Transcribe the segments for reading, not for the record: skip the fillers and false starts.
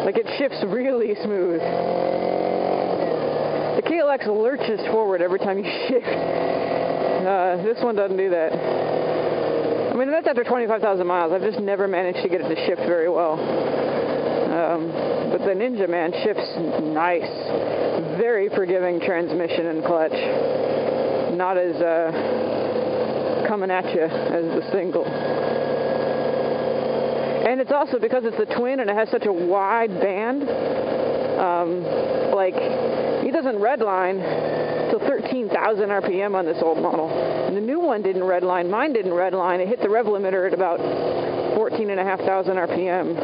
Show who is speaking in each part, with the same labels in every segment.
Speaker 1: Like, it shifts really smooth. The KLX lurches forward every time you shift. This one doesn't do that. I mean, that's after 25,000 miles. I've just never managed to get it to shift very well. But the Ninja, man, shifts nice. Very forgiving transmission and clutch. Not as coming at you as the single. And it's also, because it's the twin and it has such a wide band, like, it doesn't redline till 13,000 RPM on this old model. And the new one didn't redline. Mine didn't redline. It hit the rev limiter at about 14,500 RPM.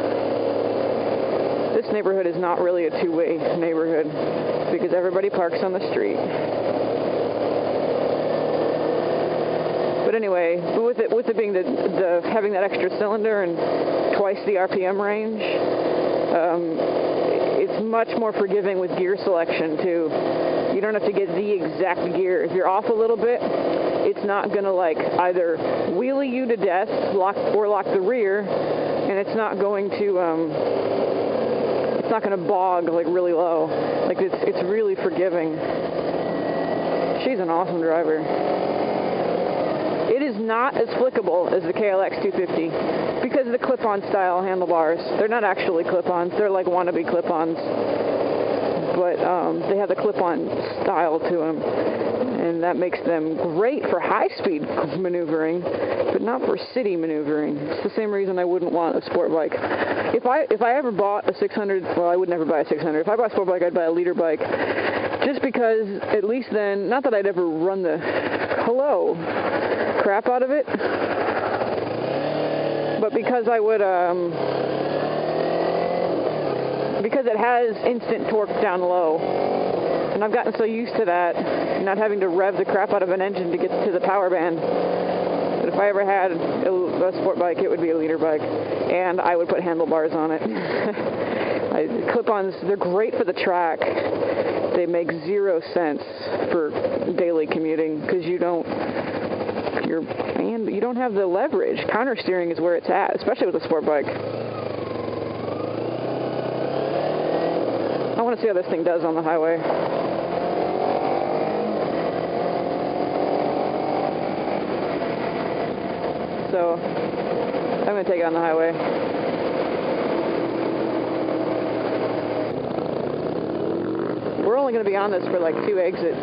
Speaker 1: This neighborhood is not really a two-way neighborhood because everybody parks on the street. But anyway, with it being the having that extra cylinder and twice the RPM range, it's much more forgiving with gear selection too. You don't have to get the exact gear. If you're off a little bit, it's not gonna like either wheelie you to death, lock the rear, and it's not going to bog like really low. Like it's really forgiving. She's an awesome driver. It is not as flickable as the KLX 250 because of the clip-on style handlebars. They're not actually clip-ons. They're like wannabe clip-ons. But they have the clip-on style to them. And that makes them great for high-speed maneuvering, but not for city maneuvering. It's the same reason I wouldn't want a sport bike. If I ever bought a 600, well, I would never buy a 600. If I bought a sport bike, I'd buy a liter bike. Just because at least then, not that I'd ever run the crap out of it, but because I would, because it has instant torque down low, and I've gotten so used to that, not having to rev the crap out of an engine to get to the power band. But if I ever had a sport bike, it would be a liter bike, and I would put handlebars on it. Clip-ons, they're great for the track. They make 0 sense for daily commuting because you don't have the leverage. Counter steering is where it's at, especially with a sport bike. I want to see how this thing does on the highway. So I'm going to take it on the highway. We're only going to be on this for like 2 exits.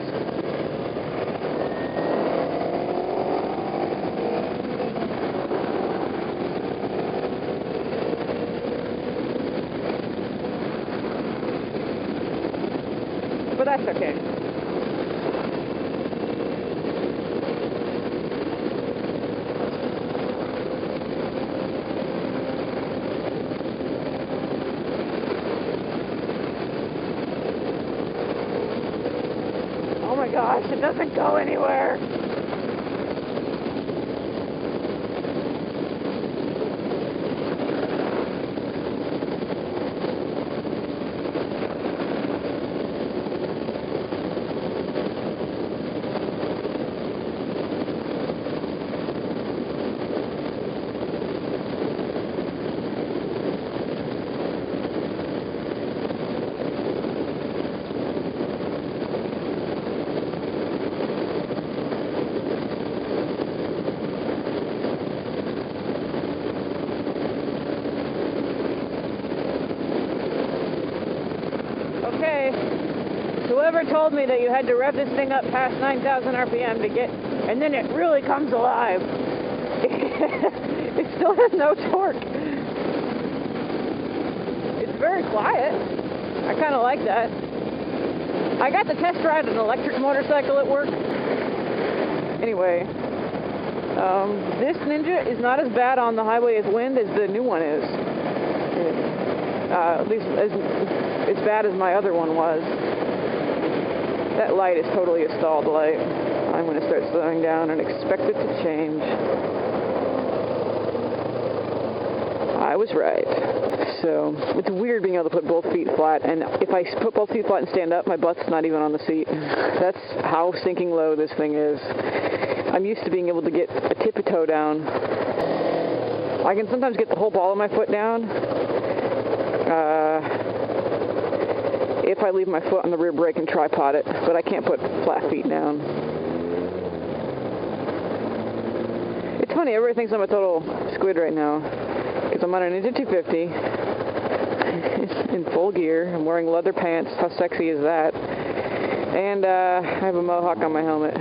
Speaker 1: But that's okay. Oh my gosh, it doesn't go anywhere. Okay, whoever told me that you had to rev this thing up past 9,000 RPM to get, and then it really comes alive. It still has no torque. It's very quiet. I kind of like that. I got to test ride an electric motorcycle at work. Anyway, this Ninja is not as bad on the highway as wind as the new one is. At least as bad as my other one was. That light is totally a stalled light. I'm going to start slowing down and expect it to change. I was right. So it's weird being able to put both feet flat, and if I put both feet flat and stand up, my butt's not even on the seat. That's how sinking low this thing is. I'm used to being able to get a tippy-toe down. I can sometimes get the whole ball of my foot down if I leave my foot on the rear brake and tripod it, but I can't put flat feet down. It's funny, everybody thinks I'm a total squid right now, because I'm on an Ninja 250 in full gear. I'm wearing leather pants. How sexy is that? And I have a mohawk on my helmet.